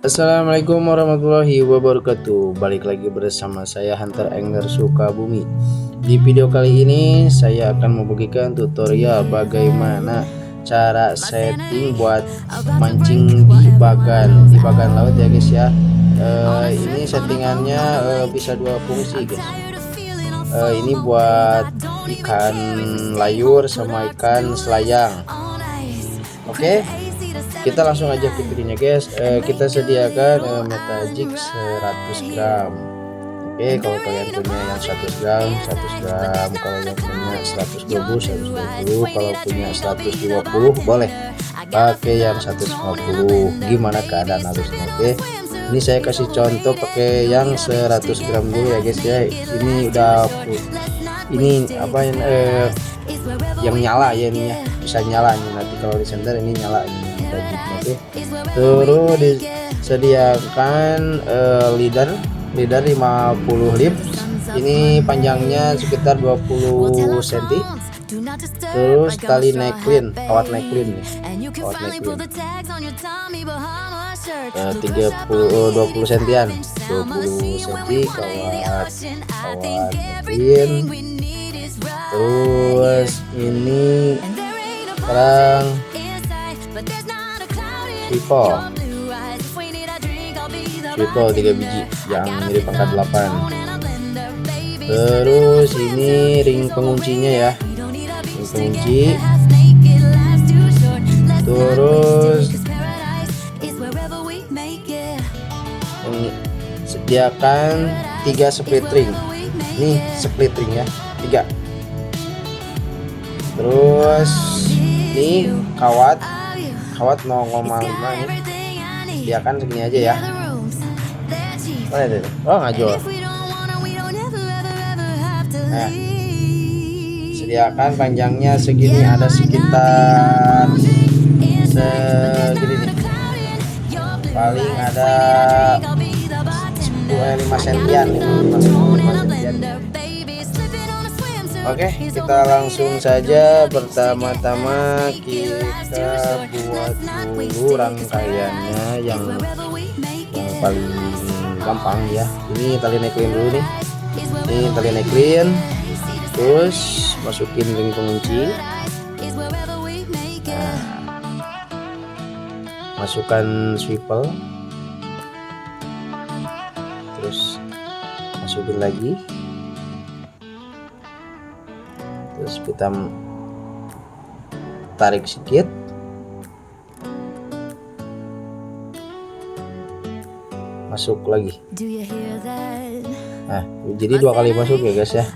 Assalamualaikum warahmatullahi wabarakatuh. Balik lagi bersama saya Hunter Angler Sukabumi. Di video kali ini saya akan membagikan tutorial bagaimana cara setting buat mancing di bagan laut ya guys ya. Ini settingannya bisa dua fungsi guys. Ini buat ikan layur sama ikan selayang. Oke, kita langsung aja ke videonya guys. Kita sediakan metajik 100 gram. Oke, kalau kalian punya yang 100 gram 100 gram, kalau yang punya 120 120, kalau punya 120 boleh pakai yang 150. Gimana keadaan harusnya. Oke, ini saya kasih contoh pakai yang 100 gram dulu ya guys ya. Ini udah ini apa yang nyala ya, ininya bisa nyala nih, nanti kalau disenter ini nyala ini. Oke, terus disediakan leader 50 lip. Ini panjangnya sekitar 20 cm. Terus tali necklin, kawat necklin nih, kawat necklin 20 cm-an, 20 cm kawat necklin. Terus ini kerang Swivel 3 biji yang mirip angka 8. Terus ini ring penguncinya ya, ring pengunci. Terus sediakan 3 split ring. Ini split ring ya, 3. Terus ini kawat 0,5 nih, sediakan segini aja ya. Oh ngajol. Nah, sediakan panjangnya segini, ada sekitar segini nih, paling ada 5 sentian. Oke, kita langsung saja. Pertama-tama kita buat dulu rangkaiannya yang paling gampang ya. Ini tali necklin dulu nih. Ini tali necklin. Terus masukin ring pengunci. Nah, masukkan swivel. Terus masukin lagi. Terus kita tarik sedikit. Masuk lagi. Nah, jadi 2 kali masuk ya guys ya.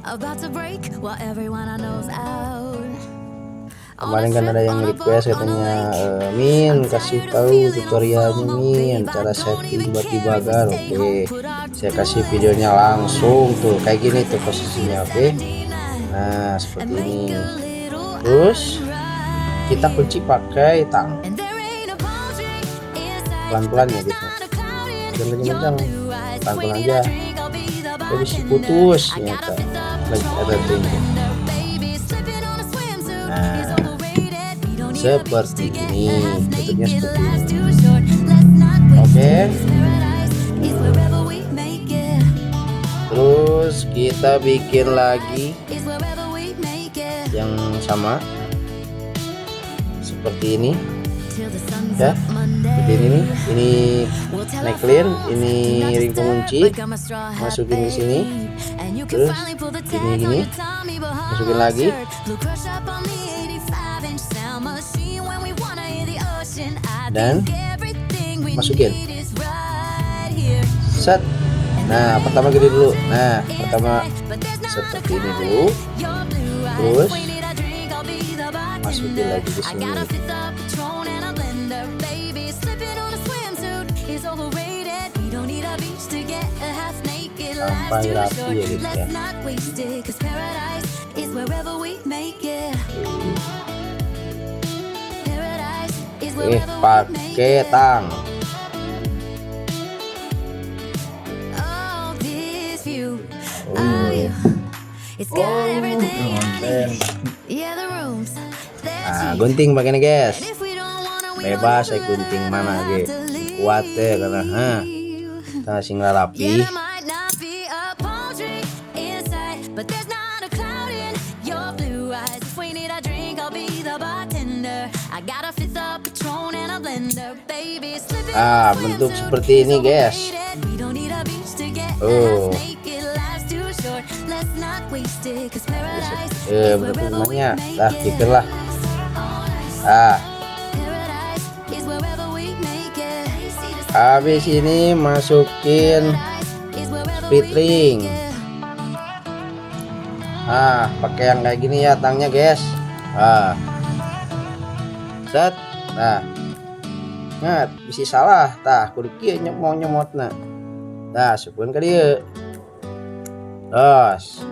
Kemarin kan ada yang request katanya, Min kasih tahu tutorialnya Min, cara setting buat di bagan. Oke, saya kasih videonya langsung tuh kayak gini tuh posisinya. Oke, nah seperti ini. Terus kita kunci pakai tang, pelan-pelan ya gitu, jangan kencang, pelan-pelan aja. Jadi putus ternyata lagi ada ringnya. Nah seperti ini, bentuknya seperti ini. Oke, terus kita bikin lagi yang sama seperti ini ya, seperti ini nih. Ini necklin, ini ring pengunci, masukin di sini. Terus gini masukin lagi. Dan masukin set. Nah pertama gini dulu. Nah pertama seperti ini dulu. Terus masukin lagi di sini. Sampai rapi ya guys ya. Pakai tang. Nah, gunting pakai nih guys. Bebas saya gunting mana guys. kuat teh karena tah sing rapi. Bentuk seperti ini guys. Bentuk namanya lah pikirlah. Habis ini masukin speed ring. Pakai yang kayak gini ya tangnya guys. Set. Ngat bisa salah tah kudu kieu mau nyemotna. Sukeun ka dieu. Terus.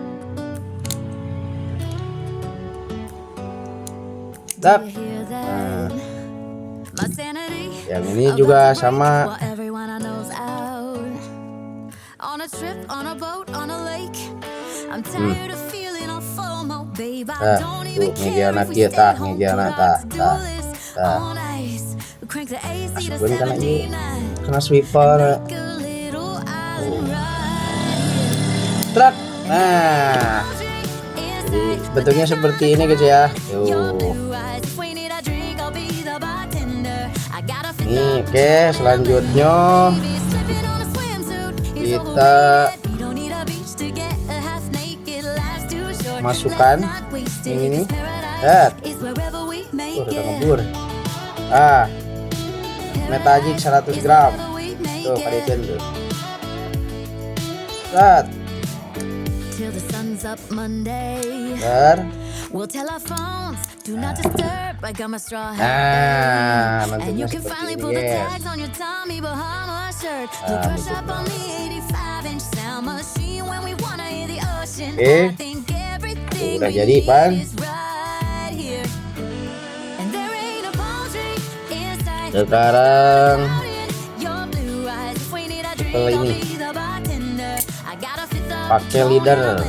Yang ini juga sama. Tuh ngegiana kieu tah, ngegiana tah. Masukin kan lagi kena sweeper. Truk. Jadi bentuknya seperti ini guys ya. Nih, oke, selanjutnya kita masukkan ini. Udah ngebur. Metagic 100 gram. Tuh, kalian tuh. Set. Bentuknya seperti ini guys. Udah jadi pan. Sekarang setelah ini pakai leader.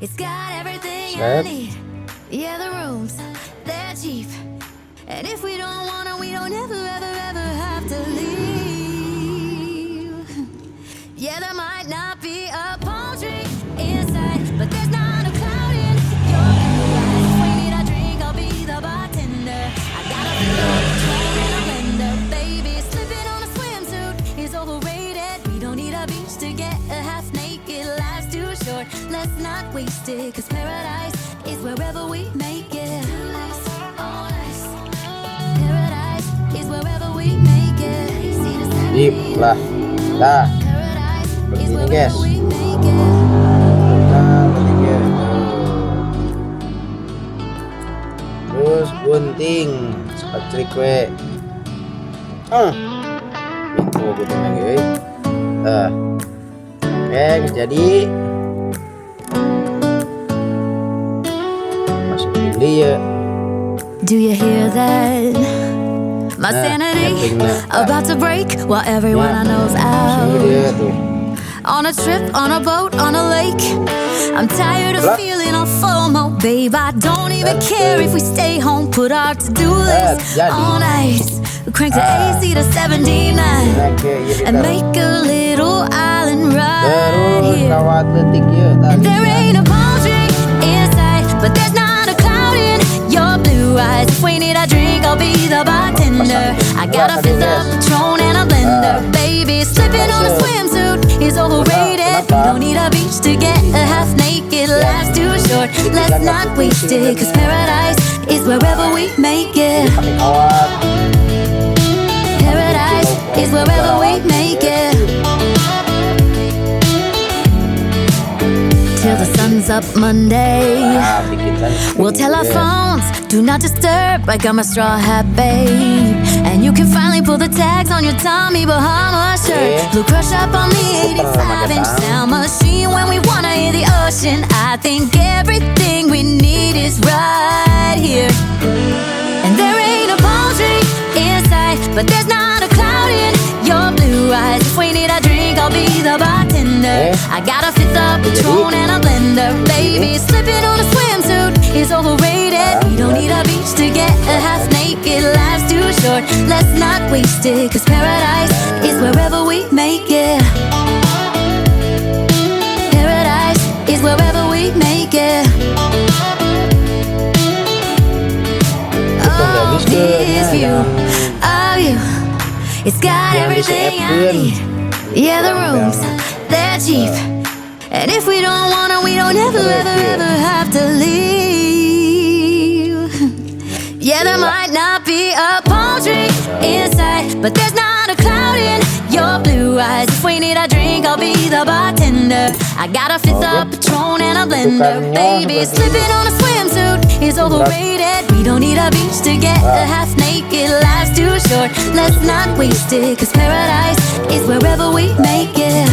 It's got everything I need. Yeah, the rooms, they're cheap. And if we don't want it, we don't ever have to leave. Yeah, there might not be a palm tree inside, but there's not a cloud in your eyes. If we need a drink, I'll be the bartender. I got a Patron and a blender. Baby, slipping on a swimsuit is overrated. We don't need a beach to get a half naked. Life's too short, let's not waste it. Cause paradise is wherever we make it. Paradise is wherever we make it. Deep lah. Begini guys. Terus gunting sepatrik we. Itu gunting lagi. Oke, jadi masukin dia. Do you hear that? My sanity about to break while everyone I know's out. On a trip, on a boat, on a lake. I'm tired of feeling all FOMO, babe. I don't even care if we stay home. Put our to-do list on ice. Crank the AC to 79 and make a little island right here. And there ain't a palm tree inside, but there's not a cloud in your blue eyes. If we need a drink, I'll be the bartender. I got a fifth of Patron and a blender. Baby, slipping on a swimsuit is overrated. We don't need a beach to get a half naked. Life's too short, let's not waste it. Cause paradise is wherever we make it. Paradise is wherever we make it. Till the sun's up Monday. We'll tell our phones, do not disturb. I got my straw hat, babe. And you can finally pull the tags on your Tommy Bahama shirt. Blue crush up on the 85-inch sound machine when we wanna hear the ocean. I think everything we need is right here. And there ain't a palm tree in sight, but there's not a cloud in your blue eyes. If we need a drink, I'll be the bartender. I got a fifth of Patron and a blender. Baby, slipping on a swimsuit is overrated. We don't need a beach to get a half naked. Life's too short, let's not waste it, 'cause paradise is wherever we make it. Paradise is wherever we make it. Oh, this view of you, it's got everything I need. Yeah, the rooms, they're cheap. And if we don't wanna, we don't ever have to leave. Yeah, there might not be a palm tree inside, but there's not a cloud in your blue eyes. If we need a drink, I'll be the bartender. I got a fifth of Patron and a blender. Baby, slipping on a swimsuit is overrated. We don't need a beach to get a half naked. Life's too short, let's not waste it, 'cause paradise is wherever we make it.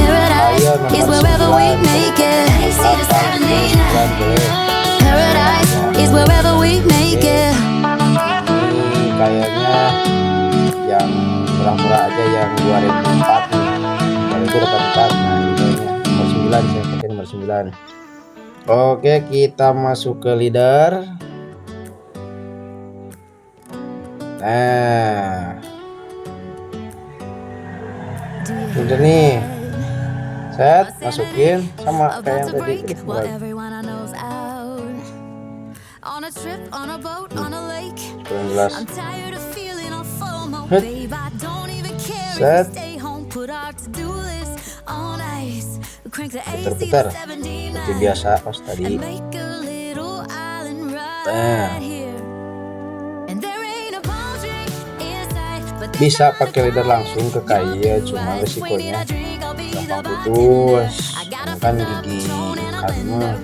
Paradise is wherever we make it. Paradise is wherever we make it. Kayaknya yang murah-murah aja yang 2004 nih. Kalau itu dapat 4. Nah, ini kayaknya nomor 9, saya pakai nomor 9. Oke, kita masuk ke leader. Nah, udah nih. Set, masukin sama kayak yang tadi. On a trip, on a boat, on a lake. Kurang jelas. I'm tired of feeling all FOMO, babe. I don't even care if Set. we stay home. Put our to-do list on ice. Crank the AC Putar-putar. to 79 Seperti biasa pas tadi. and make a little island right here. And there ain't a palm tree inside, but there's Bisa not a pakai leader langsung ke kayu, cuma resikonya gampang putus. Kan gigi ikannya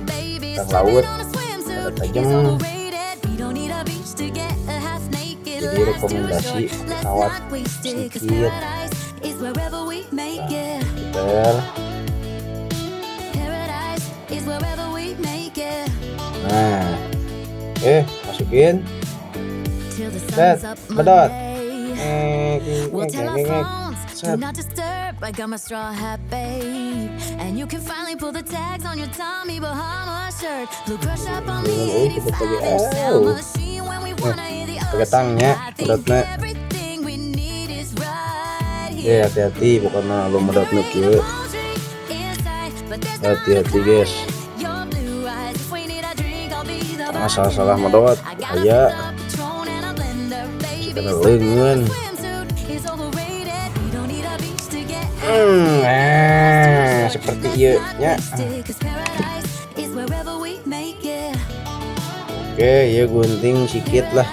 ikan laut pada tajam. Jadi rekomendasi kawat sedikit. Puter. Nah, masukin. Set, pedot. Set. Not disturb, I got my straw hat, babe. And you can finally pull the tags on your Tommy Bahama shirt. Blue crush up on the 85-inch sound machine when we wanna hear the Pakai tangnya, pedotnya. everything we need is right here. Hati-hati, bukan lo medotnya kieu. Hati-hati guys, salah medot, aya kena lengan. Seperti iya nya. Oke, ya gunting sikit lah.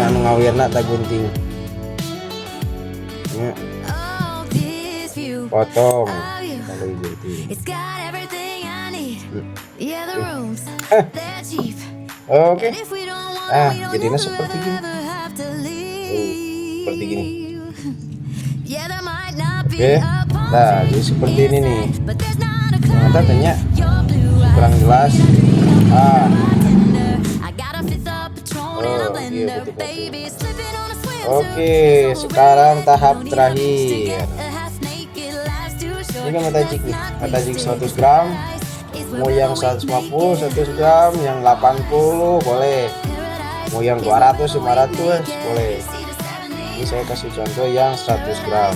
Ngawirna tak gunting. Ya. Potong kalau gunting. Oke. Jadinya seperti gini. Seperti gini. Oke. Nah, jadi seperti ini nih. Ternyata tanya kurang jelas. Iya, betul. Oke, sekarang tahap terakhir. Ini metajik nih, metajik 100 gram. Mau yang 150, 100 gram, yang 80 boleh. Mau yang 200, 500 boleh. Ini saya kasih contoh yang 100 gram.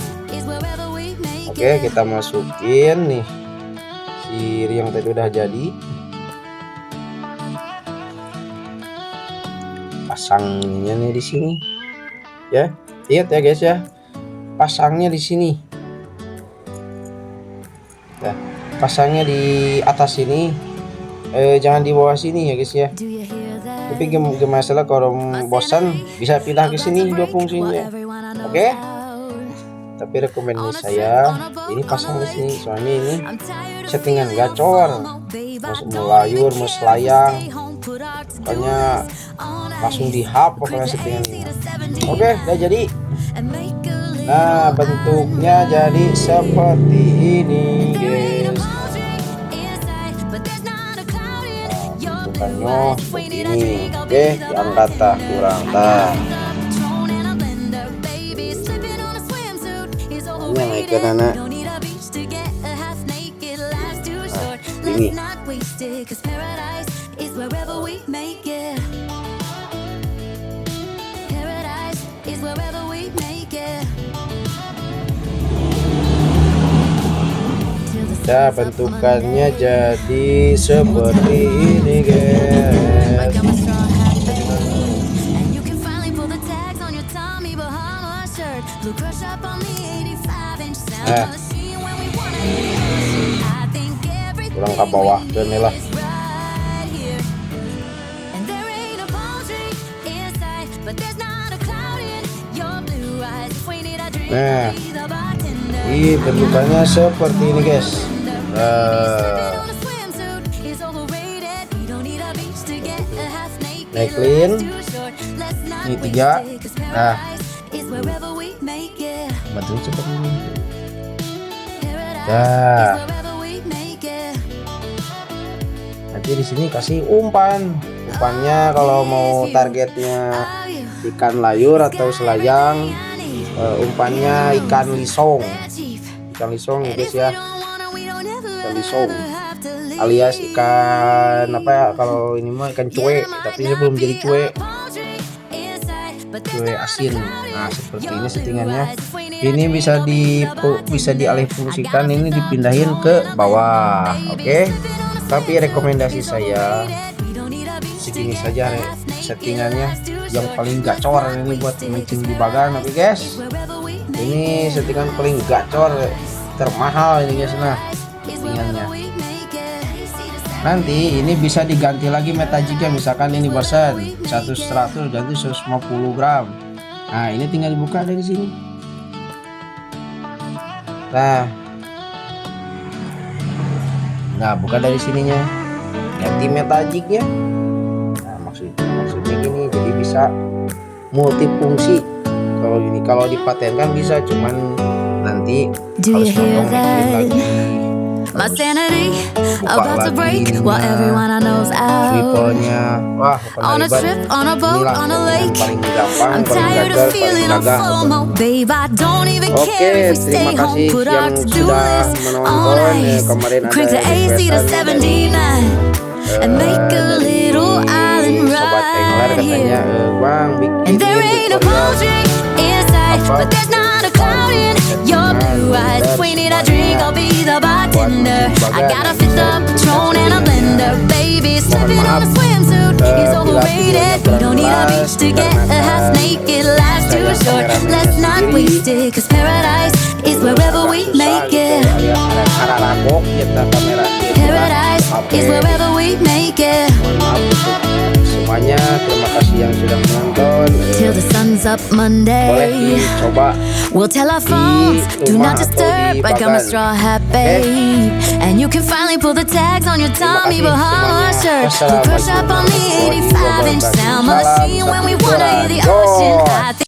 Oke, kita masukin nih si yang tadi udah jadi. Pasangnya nih di sini. Ya, lihat ya guys ya. Pasangnya di sini. Nah, pasangnya di atas sini. Jangan di bawah sini ya guys ya. Tapi masalah kalau bosan bisa pindah ke sini dua fungsinya. Oke? Tapi rekomendasi saya ini pasang di sini, soalnya ini settingan gacor. Mau layur, mau selayang, Pokoknya langsung dihap pokoknya settingan ini. Oke, udah jadi. Nah, bentuknya jadi seperti ini, guys. Bentukannya seperti ini. Oke, diangkat tah kurang tah. Ini naikkan anak. Ini. Nah, bentukannya jadi seperti ini, guys. Nah, kurang ke bawah ke nih lah. Nah, ini bentukannya seperti ini, guys. Necklin ini 3. Nah, bentuk seperti ini. Nah, nanti di sini kasih umpan. Umpannya kalau mau targetnya ikan layur atau selayang, umpannya ikan lisong. Ikan lisong ya, guys ya. Ikan lisong alias ikan apa ya, kalau ini mah ikan cuek, tapi ini belum jadi cuek asin. Nah, seperti ini settingannya. Ini bisa dialih fungsikan, ini dipindahin ke bawah. Oke. Tapi rekomendasi saya segini saja settingannya, yang paling gacor ini buat mancing di bagan. Oke, guys. Ini settingan paling gacor, termahal ini, guys. Nah, settingannya. Nanti ini bisa diganti lagi metajiknya, misalkan ini bosan 100 ganti 150 gram. Nah, ini tinggal dibuka dari sini. Nah, buka dari sininya, ganti metajiknya. Nah, maksudnya gini, jadi bisa multifungsi. Kalau ini kalau dipatenkan bisa, cuman nanti harus potong lagi. My sanity about to break while everyone I know's out. Wah, on a trip, on a boat, on a lake. I'm tired of feeling on FOMO, babe. I don't even care if we stay home. Put our to-do list on ice. Crank the AC to 79 and make a little island right here. And there ain't a poetry inside, but there's not a cloud in your blue eyes. If we need a drink, I'll be the bartender. I got a fifth of Patron and a blender. Baby, slipping on a swimsuit is overrated. We don't need a beach to get a half naked. Life's too short, let's not waste it. Cause paradise is wherever we make it. Paradise is wherever we make it. Semuanya, terima kasih yang sudah menonton. Till the sun's up Monday. Boleh dicoba. We'll tell our phones, do not disturb. I got my straw hat, babe. And you can finally pull the tags on your Tommy Bahama shirt. We'll crush up on the 85-inch sound machine when we wanna hear the ocean. I think